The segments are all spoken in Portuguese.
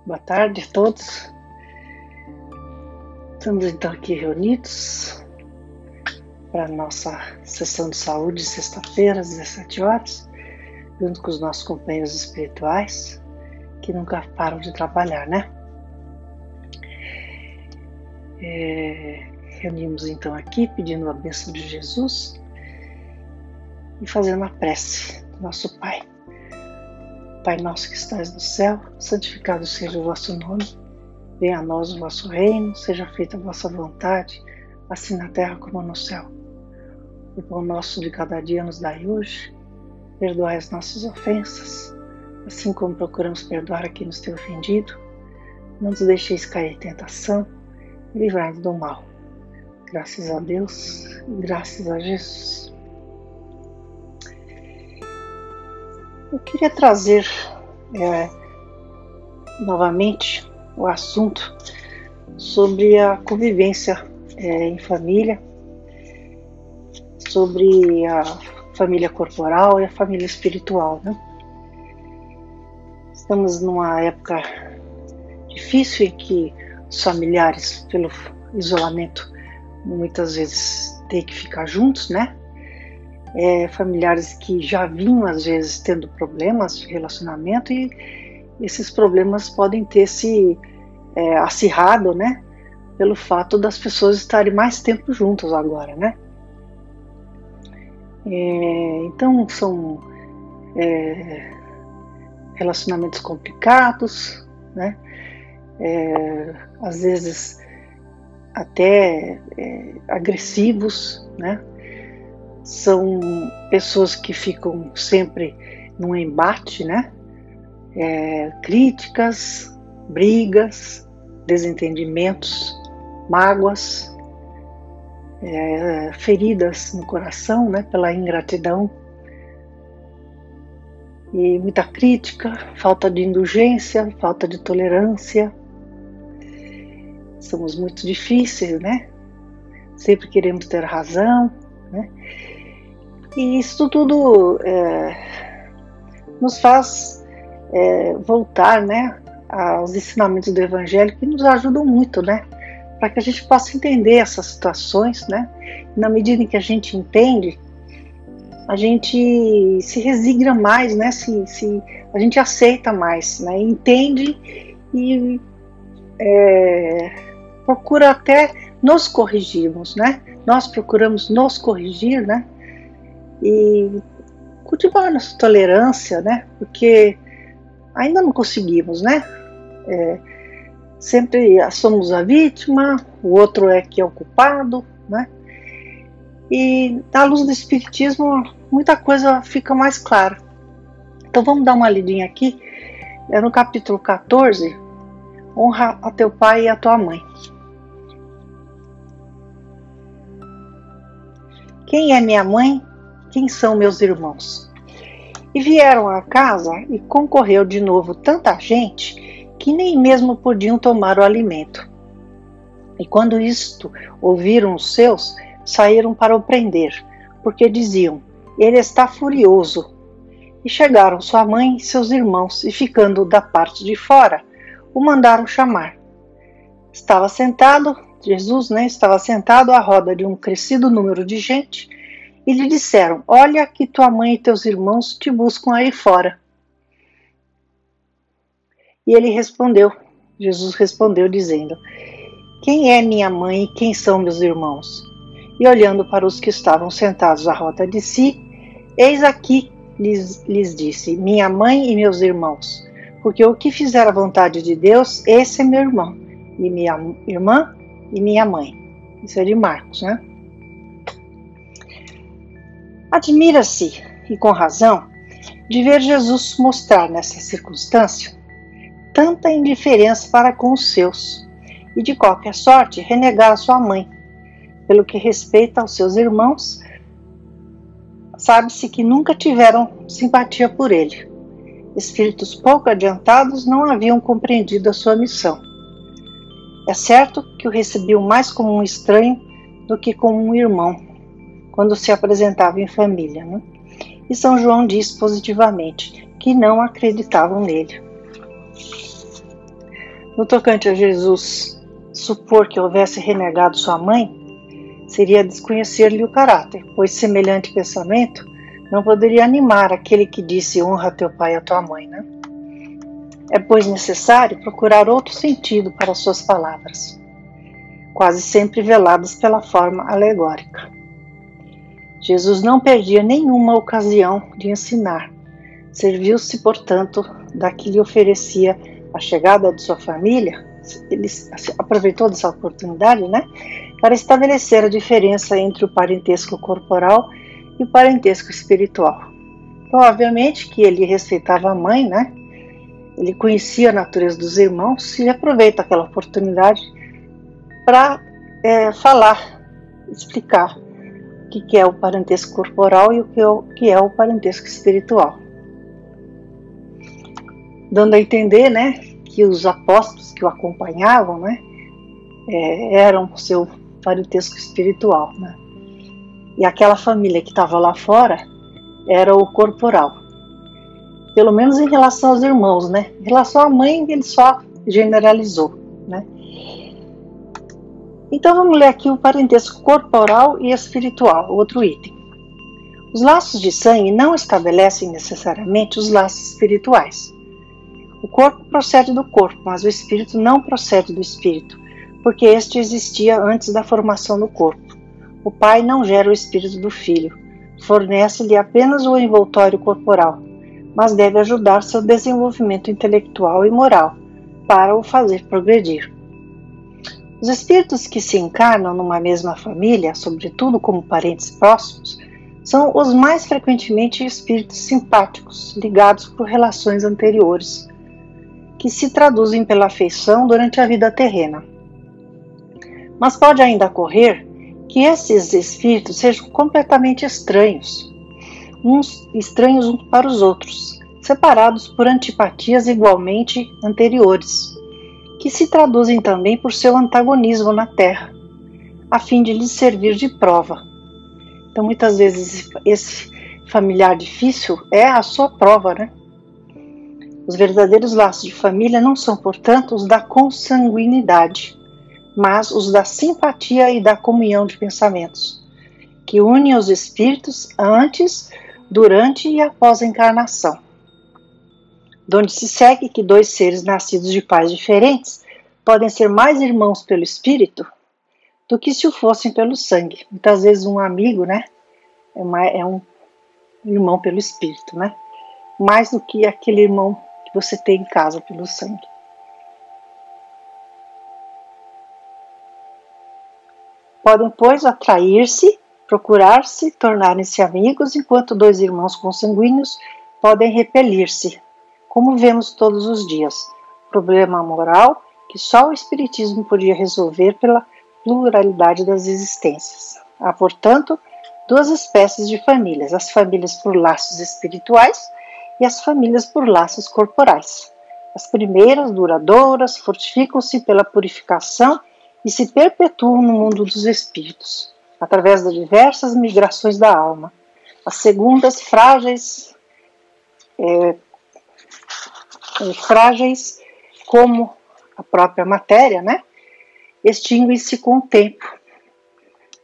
Boa tarde a todos. Estamos então aqui reunidos para a nossa sessão de saúde, sexta-feira, às 17 horas, junto com os nossos companheiros espirituais, que nunca param de trabalhar, né? Reunimos então aqui, pedindo a bênção de Jesus e fazendo a prece do nosso Pai. Pai nosso que estás no céu, santificado seja o vosso nome. Venha a nós o vosso reino, seja feita a vossa vontade, assim na terra como no céu. O pão nosso de cada dia nos dai hoje. Perdoai as nossas ofensas, assim como procuramos perdoar a quem nos tem ofendido. Não nos deixeis cair em tentação e livrai-nos do mal. Graças a Deus e graças a Jesus. Eu queria trazer novamente o assunto sobre a convivência em família, sobre a família corporal e a família espiritual, né? Estamos numa época difícil em que os familiares, pelo isolamento, muitas vezes têm que ficar juntos, né? Familiares que já vinham às vezes tendo problemas de relacionamento e esses problemas podem ter se acirrado, né, pelo fato das pessoas estarem mais tempo juntas agora, né? Então são relacionamentos complicados, né? Às vezes até agressivos, né? São pessoas que ficam sempre num embate, né? Críticas, brigas, desentendimentos, mágoas, feridas no coração, né? Pela ingratidão e muita crítica, falta de indulgência, falta de tolerância. Somos muito difíceis, né? Sempre queremos ter razão, né? E isso tudo nos faz voltar, né, aos ensinamentos do Evangelho, que nos ajudam muito, né, para que a gente possa entender essas situações, né? E na medida em que a gente entende, a gente se resigna mais, né? A gente aceita mais, né? Entende e procura até nos corrigirmos, né? Nós procuramos nos corrigir, né? E cultivar nossa tolerância, né? Porque ainda não conseguimos, né? Sempre somos a vítima, o outro que é o culpado, né? E à luz do Espiritismo, muita coisa fica mais clara. Então vamos dar uma lidinha aqui, no capítulo 14, honra a teu pai e a tua mãe. Quem é minha mãe? Quem são meus irmãos? E vieram à casa e concorreu de novo tanta gente que nem mesmo podiam tomar o alimento. E quando isto ouviram os seus, saíram para o prender, porque diziam, ele está furioso. E chegaram sua mãe e seus irmãos, e ficando da parte de fora, o mandaram chamar. Jesus, né, estava sentado à roda de um crescido número de gente, e lhe disseram, olha que tua mãe e teus irmãos te buscam aí fora. E Jesus respondeu dizendo, quem é minha mãe e quem são meus irmãos? E olhando para os que estavam sentados à roda de si, eis aqui, lhes disse, minha mãe e meus irmãos, porque o que fizer a vontade de Deus, esse é meu irmão, e minha irmã e minha mãe. Isso é de Marcos, né? Admira-se, e com razão, de ver Jesus mostrar nessa circunstância tanta indiferença para com os seus, e de qualquer sorte renegar a sua mãe. Pelo que respeita aos seus irmãos, sabe-se que nunca tiveram simpatia por ele. Espíritos pouco adiantados não haviam compreendido a sua missão. É certo que o recebiam mais como um estranho do que como um irmão, quando se apresentava em família, né? E São João diz positivamente que não acreditavam nele. No tocante a Jesus supor que houvesse renegado sua mãe, seria desconhecer-lhe o caráter, pois semelhante pensamento não poderia animar aquele que disse honra teu pai e a tua mãe, né? É, pois, necessário procurar outro sentido para suas palavras, quase sempre veladas pela forma alegórica. Jesus não perdia nenhuma ocasião de ensinar. Serviu-se, portanto, da que lhe oferecia a chegada de sua família. Ele aproveitou dessa oportunidade, né, para estabelecer a diferença entre o parentesco corporal e o parentesco espiritual. Então, obviamente que ele respeitava a mãe, né? Ele conhecia a natureza dos irmãos e aproveita aquela oportunidade para falar, explicar o que é o parentesco corporal e o que é o parentesco espiritual. Dando a entender, né, que os apóstolos que o acompanhavam, né, eram o seu parentesco espiritual, né? E aquela família que estava lá fora era o corporal. Pelo menos em relação aos irmãos, né? Em relação à mãe, ele só generalizou, né? Então vamos ler aqui o parentesco corporal e espiritual, outro item. Os laços de sangue não estabelecem necessariamente os laços espirituais. O corpo procede do corpo, mas o espírito não procede do espírito, porque este existia antes da formação do corpo. O pai não gera o espírito do filho, fornece-lhe apenas o envoltório corporal, mas deve ajudar seu desenvolvimento intelectual e moral para o fazer progredir. Os espíritos que se encarnam numa mesma família, sobretudo como parentes próximos, são os mais frequentemente espíritos simpáticos, ligados por relações anteriores, que se traduzem pela afeição durante a vida terrena. Mas pode ainda ocorrer que esses espíritos sejam completamente estranhos uns para os outros, separados por antipatias igualmente anteriores, que se traduzem também por seu antagonismo na Terra, a fim de lhes servir de prova. Então, muitas vezes, esse familiar difícil é a sua prova, né? Os verdadeiros laços de família não são, portanto, os da consanguinidade, mas os da simpatia e da comunhão de pensamentos, que unem os espíritos antes, durante e após a encarnação. Donde se segue que dois seres nascidos de pais diferentes podem ser mais irmãos pelo espírito do que se o fossem pelo sangue. Muitas vezes um amigo, né, é um irmão pelo espírito, né, mais do que aquele irmão que você tem em casa pelo sangue. Podem, pois, atrair-se, procurar-se, tornarem-se amigos, enquanto dois irmãos consanguíneos podem repelir-se, como vemos todos os dias. Problema moral que só o Espiritismo podia resolver pela pluralidade das existências. Há, portanto, duas espécies de famílias, as famílias por laços espirituais e as famílias por laços corporais. As primeiras, duradouras, fortificam-se pela purificação e se perpetuam no mundo dos espíritos, através das diversas migrações da alma. As segundas, frágeis como a própria matéria, né, extinguem-se com o tempo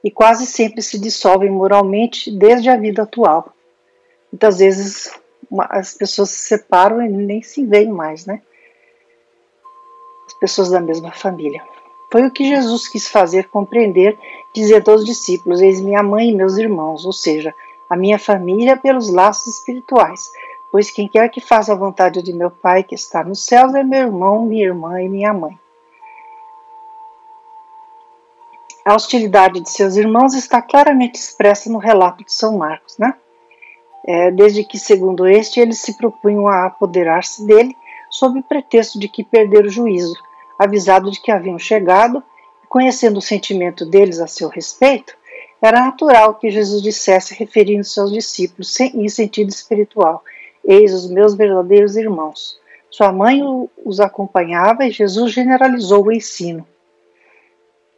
e quase sempre se dissolvem moralmente desde a vida atual. Muitas vezes as pessoas se separam e nem se veem mais, né? As pessoas da mesma família. Foi o que Jesus quis fazer compreender, dizendo aos discípulos: eis minha mãe e meus irmãos, ou seja, a minha família pelos laços espirituais. Pois quem quer que faça a vontade de meu Pai que está nos céus é meu irmão, minha irmã e minha mãe. A hostilidade de seus irmãos está claramente expressa no relato de São Marcos, né? Desde que, segundo este, eles se propunham a apoderar-se dele, sob o pretexto de que perderam o juízo, avisado de que haviam chegado, e conhecendo o sentimento deles a seu respeito, era natural que Jesus dissesse, referindo-se aos discípulos em sentido espiritual: eis os meus verdadeiros irmãos. Sua mãe os acompanhava e Jesus generalizou o ensino,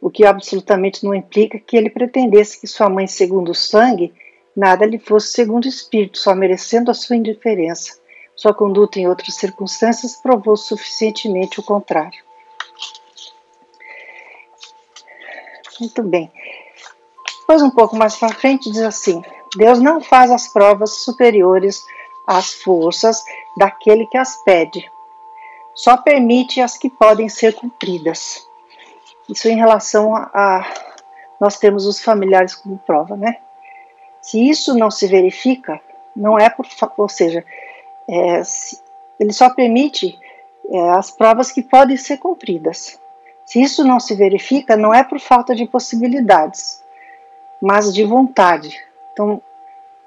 o que absolutamente não implica que ele pretendesse que sua mãe, segundo o sangue, nada lhe fosse segundo o espírito, só merecendo a sua indiferença. Sua conduta em outras circunstâncias provou suficientemente o contrário. Muito bem. Depois, um pouco mais para frente, diz assim: Deus não faz as provas superiores às forças daquele que as pede, só permite as que podem ser cumpridas. Isso em relação a nós temos os familiares como prova, né? Se isso não se verifica, não é por, ou seja, ele só permite as provas que podem ser cumpridas. Se isso não se verifica, não é por falta de possibilidades, mas de vontade. Então,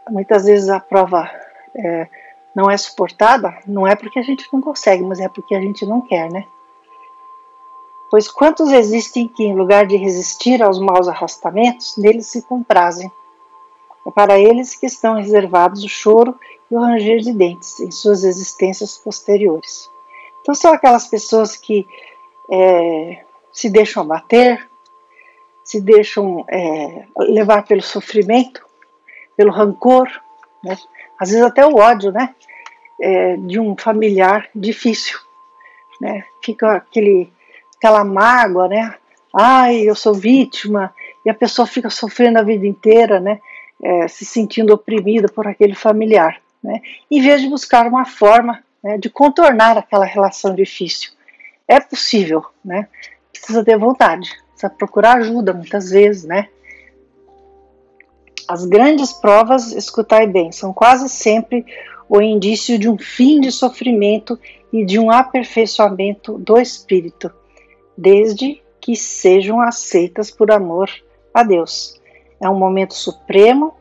muitas vezes a prova não é suportada, não é porque a gente não consegue, mas é porque a gente não quer, né? Pois quantos existem que, em lugar de resistir aos maus arrastamentos, neles se comprazem? É para eles que estão reservados o choro e o ranger de dentes em suas existências posteriores. Então são aquelas pessoas que se deixam abater, se deixam levar pelo sofrimento, pelo rancor, né? Às vezes até o ódio, né? De um familiar difícil, né? Fica aquela mágoa, né? Ai, eu sou vítima, e a pessoa fica sofrendo a vida inteira, né? Se sentindo oprimida por aquele familiar, né? Em vez de buscar uma forma, né, de contornar aquela relação difícil. É possível, né? Precisa ter vontade, precisa procurar ajuda muitas vezes, né? As grandes provas, escutai bem, são quase sempre o indício de um fim de sofrimento e de um aperfeiçoamento do espírito, desde que sejam aceitas por amor a Deus. É um momento supremo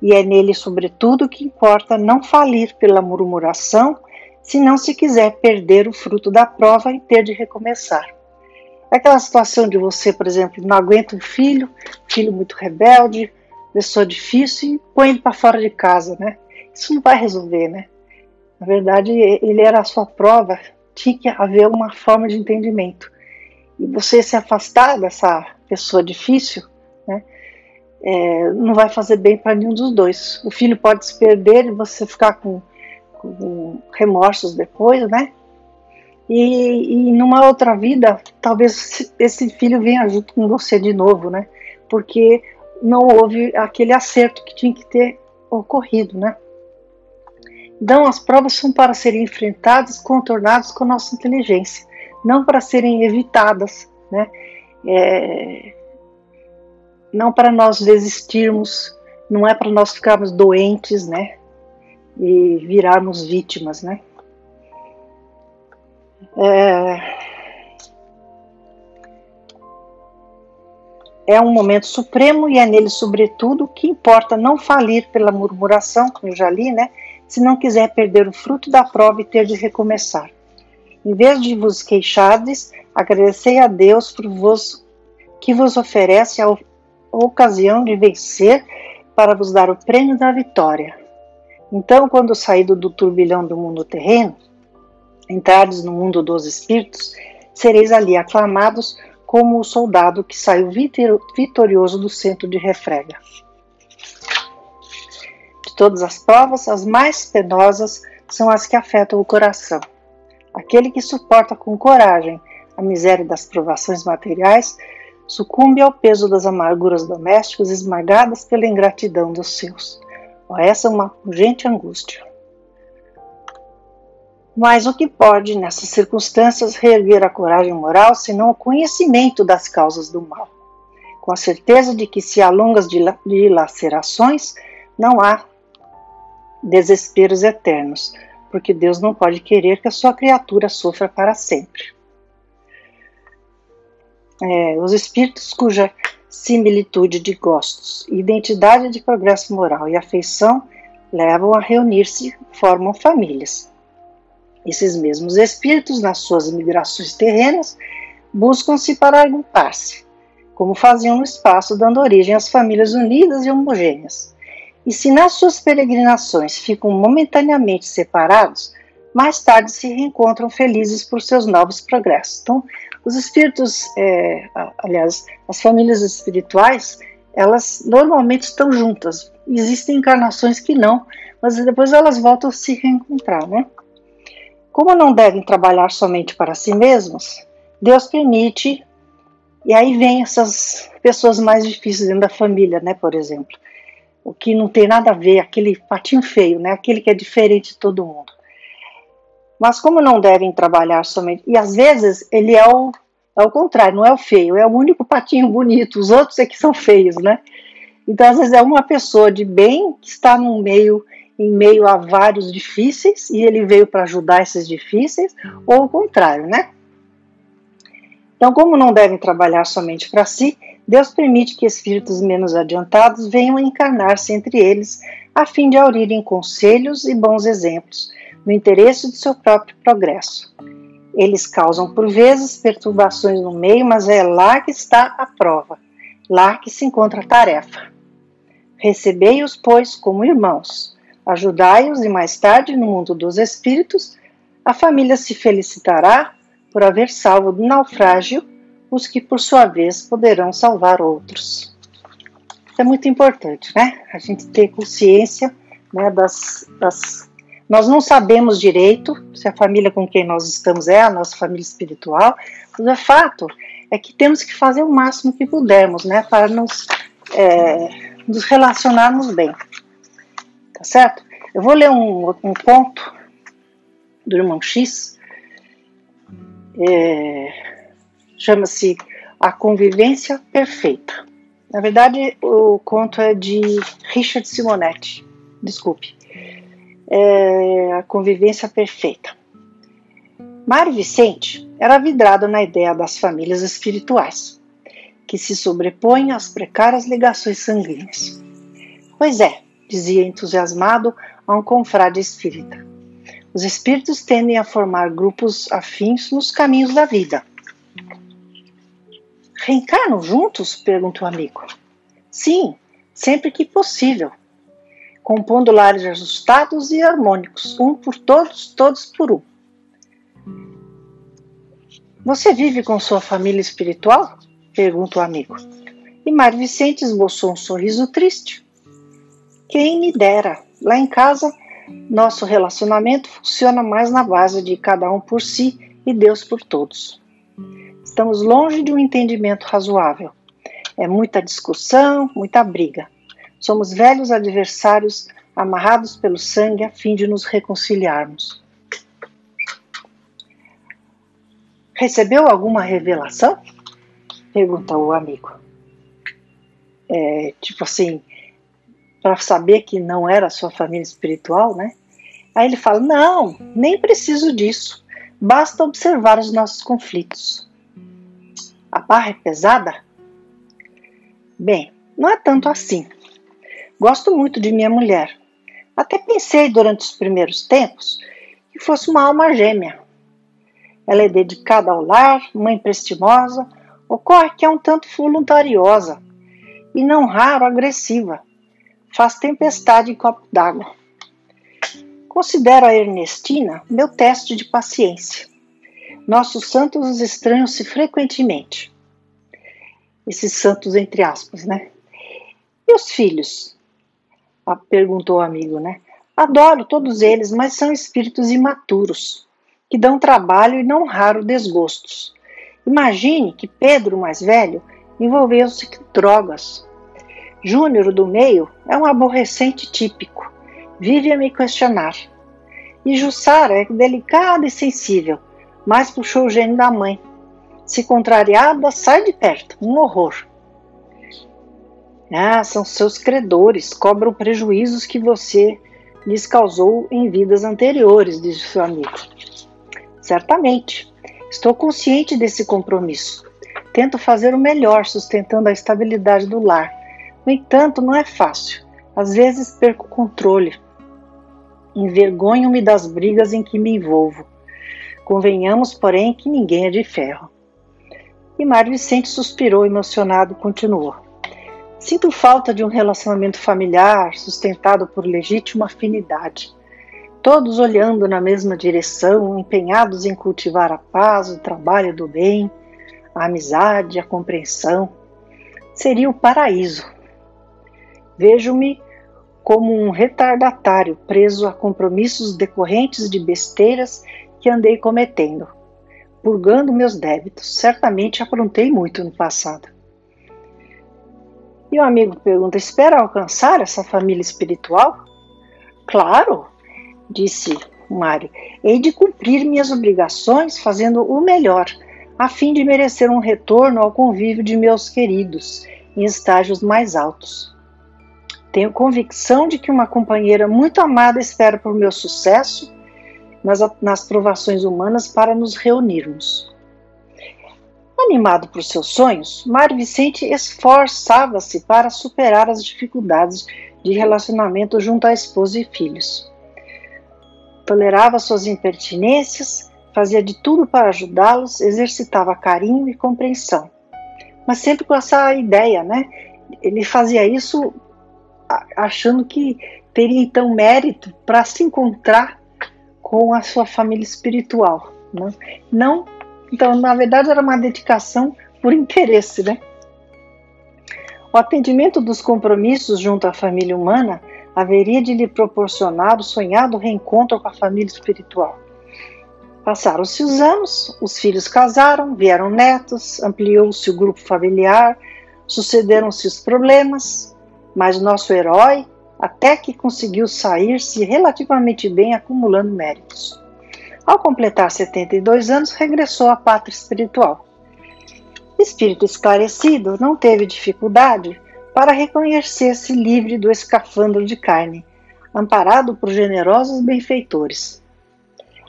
e é nele, sobretudo, que importa não falir pela murmuração, se não se quiser perder o fruto da prova e ter de recomeçar. É aquela situação de você, por exemplo, não aguenta um filho muito rebelde, pessoa difícil, e põe ele para fora de casa, né? Isso não vai resolver, né? Na verdade, ele era a sua prova, tinha que haver uma forma de entendimento. E você se afastar dessa pessoa difícil, né, não vai fazer bem para nenhum dos dois. O filho pode se perder e você ficar com remorsos depois, né? E numa outra vida, talvez esse filho venha junto com você de novo, né? Porque não houve aquele acerto que tinha que ter ocorrido, né? Então, as provas são para serem enfrentadas, contornadas com a nossa inteligência, não para serem evitadas, né? Não para nós desistirmos, não é para nós ficarmos doentes, né? E virarmos vítimas, né? É um momento supremo e é nele, sobretudo, que importa não falir pela murmuração, como eu já li, né? Se não quiser perder o fruto da prova e ter de recomeçar. Em vez de vos queixardes, agradecei a Deus que vos oferece a ocasião de vencer para vos dar o prêmio da vitória. Então, quando saído do turbilhão do mundo terreno, entrardes no mundo dos espíritos, sereis ali aclamados como o soldado que saiu vitorioso do centro de refrega. De todas as provas, as mais penosas são as que afetam o coração. Aquele que suporta com coragem a miséria das provações materiais sucumbe ao peso das amarguras domésticas esmagadas pela ingratidão dos seus. Essa é uma pungente angústia. Mas o que pode, nessas circunstâncias, reerguer a coragem moral, senão o conhecimento das causas do mal? Com a certeza de que, se há longas dilacerações, não há desesperos eternos, porque Deus não pode querer que a sua criatura sofra para sempre. Os espíritos cuja similitude de gostos, identidade de progresso moral e afeição levam a reunir-se, formam famílias. Esses mesmos espíritos, nas suas migrações terrenas, buscam-se para agrupar-se, como faziam no espaço, dando origem às famílias unidas e homogêneas. E se nas suas peregrinações ficam momentaneamente separados, mais tarde se reencontram felizes por seus novos progressos. Então, os espíritos, aliás, as famílias espirituais, elas normalmente estão juntas. Existem encarnações que não, mas depois elas voltam a se reencontrar, né? Como não devem trabalhar somente para si mesmos, Deus permite E aí vem essas pessoas mais difíceis dentro da família, né, por exemplo. O que não tem nada a ver, aquele patinho feio, né, aquele que é diferente de todo mundo. Mas como não devem trabalhar somente... E às vezes ele é o contrário, não é o feio, é o único patinho bonito, os outros é que são feios, né? Então às vezes é uma pessoa de bem que está em meio a vários difíceis, e ele veio para ajudar esses difíceis, ou o contrário, né? Então, como não devem trabalhar somente para si, Deus permite que espíritos menos adiantados venham a encarnar-se entre eles, a fim de aurirem conselhos e bons exemplos, no interesse do seu próprio progresso. Eles causam, por vezes, perturbações no meio, mas é lá que está a prova, lá que se encontra a tarefa. Recebei-os, pois, como irmãos, ajudai-os e mais tarde, no mundo dos espíritos, a família se felicitará por haver salvo do naufrágio os que, por sua vez, poderão salvar outros. Isso é muito importante, né? A gente ter consciência, né, Nós não sabemos direito se a família com quem nós estamos é a nossa família espiritual, mas o fato é que temos que fazer o máximo que pudermos, né, para nos relacionarmos bem. Tá certo? Eu vou ler um conto do irmão X, chama-se A Convivência Perfeita. Na verdade, o conto é de Richard Simonetti, desculpe. A Convivência Perfeita. Mário Vicente era vidrado na ideia das famílias espirituais, que se sobrepõem às precárias ligações sanguíneas. Pois é, dizia entusiasmado a um confrade espírita, os espíritos tendem a formar grupos afins nos caminhos da vida. Reencarnam juntos? Perguntou o amigo. Sim, sempre que possível, compondo lares ajustados e harmônicos, um por todos, todos por um. Você vive com sua família espiritual? Perguntou o amigo. E Mário Vicente esboçou um sorriso triste. Quem me dera, lá em casa, nosso relacionamento funciona mais na base de cada um por si e Deus por todos. Estamos longe de um entendimento razoável. É muita discussão, muita briga. Somos velhos adversários amarrados pelo sangue a fim de nos reconciliarmos. Recebeu alguma revelação? Perguntou o amigo. Tipo assim, para saber que não era sua família espiritual, né? Aí ele fala, não, nem preciso disso. Basta observar os nossos conflitos. A barra é pesada? Bem, não é tanto assim. Gosto muito de minha mulher. Até pensei durante os primeiros tempos que fosse uma alma gêmea. Ela é dedicada ao lar, mãe prestimosa, ocorre que é um tanto voluntariosa e não raro agressiva. Faz tempestade em copo d'água. Considero a Ernestina meu teste de paciência. Nossos santos estranham-se frequentemente. Esses santos entre aspas, né? E os filhos? Perguntou o amigo, né? Adoro todos eles, mas são espíritos imaturos, que dão trabalho e não raro desgostos. Imagine que Pedro, mais velho, envolveu-se com drogas. Júnior, do meio, é um aborrecente típico. Vive a me questionar. E Jussara é delicada e sensível, mas puxou o gênio da mãe. Se contrariada, sai de perto. Um horror. São seus credores, cobram prejuízos que você lhes causou em vidas anteriores, disse seu amigo. Certamente. Estou consciente desse compromisso. Tento fazer o melhor, sustentando a estabilidade do lar. No entanto, não é fácil. Às vezes perco o controle. Envergonho-me das brigas em que me envolvo. Convenhamos, porém, que ninguém é de ferro. E Mário Vicente suspirou emocionado e continuou. Sinto falta de um relacionamento familiar sustentado por legítima afinidade. Todos olhando na mesma direção, empenhados em cultivar a paz, o trabalho do bem, a amizade, a compreensão. Seria o paraíso. Vejo-me como um retardatário preso a compromissos decorrentes de besteiras que andei cometendo. purgando meus débitos. Certamente aprontei muito no passado. E o amigo pergunta: espera alcançar essa família espiritual? Claro, disse Mário. Hei de cumprir minhas obrigações fazendo o melhor, a fim de merecer um retorno ao convívio de meus queridos em estágios mais altos. Tenho convicção de que uma companheira muito amada espera por meu sucesso nas provações humanas para nos reunirmos. Animado por seus sonhos, Mário Vicente esforçava-se para superar as dificuldades de relacionamento junto à esposa e filhos. Tolerava suas impertinências, fazia de tudo para ajudá-los, exercitava carinho e compreensão. Mas sempre com essa ideia, né? Ele fazia isso achando que teria então mérito para se encontrar com a sua família espiritual, né? Não, então na verdade era uma dedicação por interesse, né? O atendimento dos compromissos junto à família humana haveria de lhe proporcionar o sonhado reencontro com a família espiritual. Passaram-se os anos, os filhos casaram, vieram netos, ampliou-se o grupo familiar, sucederam-se os problemas, mas nosso herói até que conseguiu sair-se relativamente bem, acumulando méritos. Ao completar 72 anos, regressou à pátria espiritual. Espírito esclarecido, não teve dificuldade para reconhecer-se livre do escafandro de carne, amparado por generosos benfeitores.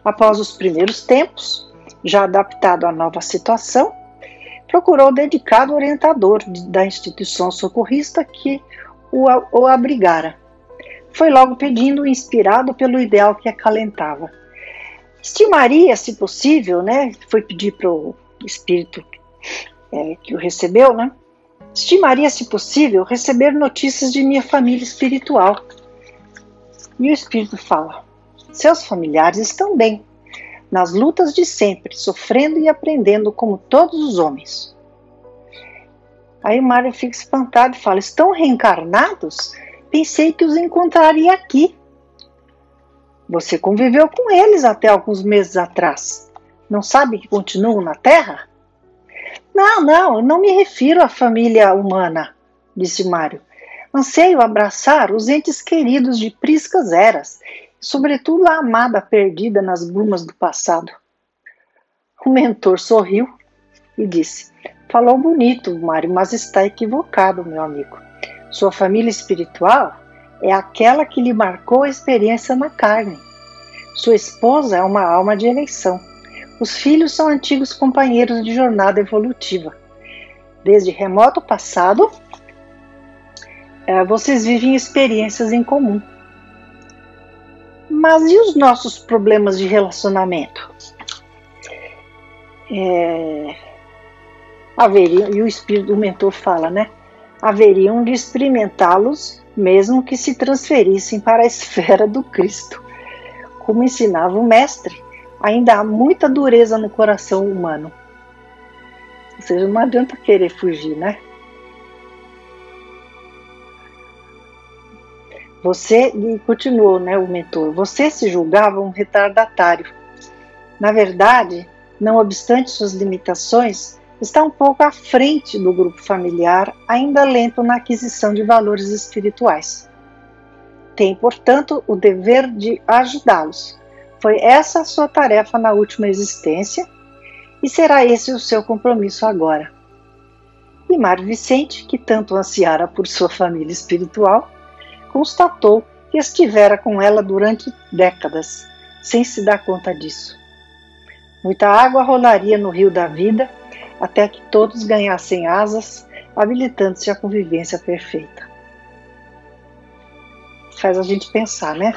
Após os primeiros tempos, já adaptado à nova situação, procurou o dedicado orientador da instituição socorrista que o abrigara. Foi logo pedindo, inspirado pelo ideal que acalentava. Estimaria, se possível, né? Foi pedir para o espírito que o recebeu, né? Estimaria, se possível, receber notícias de minha família espiritual. E o espírito fala: seus familiares estão bem, nas lutas de sempre, sofrendo e aprendendo como todos os homens. Aí o Mário fica espantado e fala: estão reencarnados? Pensei que os encontraria aqui. Você conviveu com eles até alguns meses atrás. Não sabe que continuam na Terra? Não, eu não me refiro à família humana, disse Mário. Anseio abraçar os entes queridos de priscas eras, sobretudo a amada perdida nas brumas do passado. O mentor sorriu e disse: falou bonito, Mário, mas está equivocado, meu amigo. Sua família espiritual é aquela que lhe marcou a experiência na carne. Sua esposa é uma alma de eleição. Os filhos são antigos companheiros de jornada evolutiva. Desde remoto passado, vocês vivem experiências em comum. Mas e os nossos problemas de relacionamento? E o espírito do mentor fala, né? Haveriam de experimentá-los mesmo que se transferissem para a esfera do Cristo. Como ensinava o mestre, ainda há muita dureza no coração humano. Ou seja, não adianta querer fugir, né? E continuou, né, o mentor, você se julgava um retardatário. Na verdade, não obstante suas limitações, está um pouco à frente do grupo familiar, ainda lento na aquisição de valores espirituais. Tem, portanto, o dever de ajudá-los. Foi essa a sua tarefa na última existência e será esse o seu compromisso agora. E Mário Vicente, que tanto ansiara por sua família espiritual, constatou que estivera com ela durante décadas, sem se dar conta disso. Muita água rolaria no rio da vida, até que todos ganhassem asas, habilitando-se à convivência perfeita. Faz a gente pensar, né?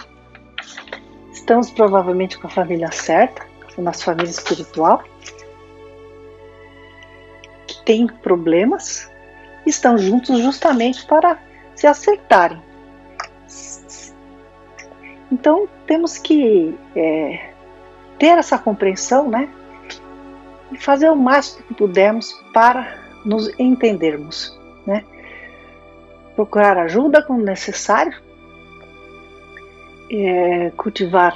Estamos provavelmente com a família certa, a nossa família espiritual, que tem problemas, estão juntos justamente para se acertarem. Então temos que ter essa compreensão, né? E fazer o máximo que pudermos para nos entendermos, né? Procurar ajuda quando necessário, cultivar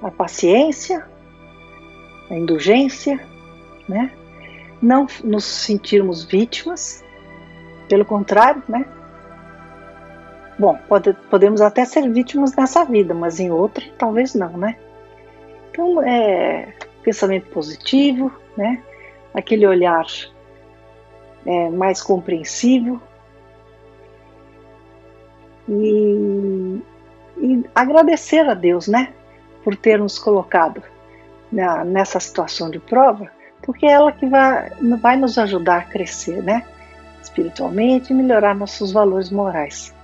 a paciência a indulgência, né? Não nos sentirmos vítimas, pelo contrário, né? Bom, podemos até ser vítimas nessa vida, mas em outra talvez não, né? Então, pensamento positivo, né? Aquele olhar mais compreensivo e agradecer a Deus, né? Por ter nos colocado nessa situação de prova, porque é ela que vai nos ajudar a crescer, né? Espiritualmente e melhorar nossos valores morais.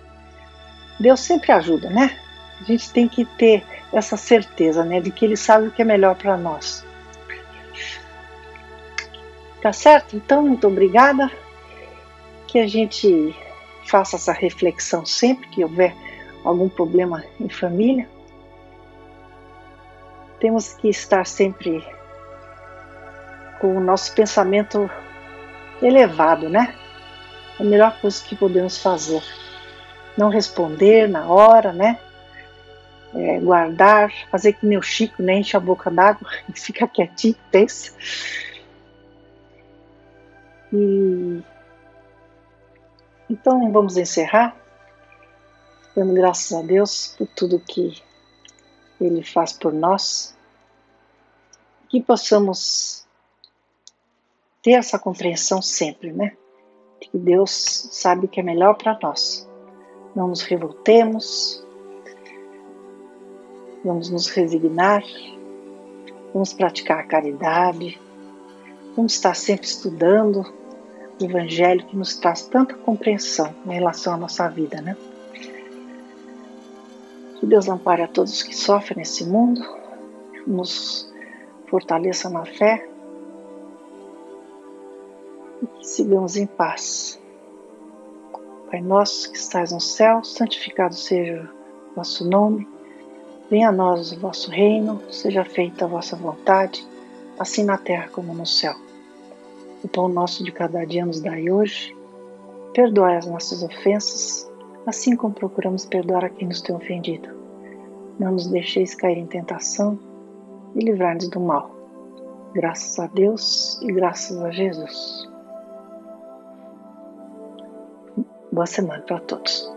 Deus sempre ajuda, né? A gente tem que ter essa certeza, né? De que Ele sabe o que é melhor para nós. Tá certo? Então, muito obrigada. Que a gente faça essa reflexão sempre que houver algum problema em família. Temos que estar sempre com o nosso pensamento elevado, né? É a melhor coisa que podemos fazer. Não responder na hora, né? Guardar, fazer que nem o Chico, né? Enche a boca d'água e fica quietinho, pensa. Então vamos encerrar, dando graças a Deus por tudo que Ele faz por nós, que possamos ter essa compreensão sempre, né? De que Deus sabe o que é melhor para nós. Não nos revoltemos, vamos nos resignar, vamos praticar a caridade, vamos estar sempre estudando o Evangelho que nos traz tanta compreensão em relação à nossa vida, né? Que Deus ampare a todos que sofrem nesse mundo, nos fortaleça na fé e que sigamos em paz. Pai nosso que estás no céu, santificado seja o vosso nome. Venha a nós o vosso reino, seja feita a vossa vontade, assim na terra como no céu. O pão nosso de cada dia nos dai hoje. Perdoai as nossas ofensas, assim como procuramos perdoar a quem nos tem ofendido. Não nos deixeis cair em tentação e livrai-nos do mal. Graças a Deus e graças a Jesus. Boa semana para todos.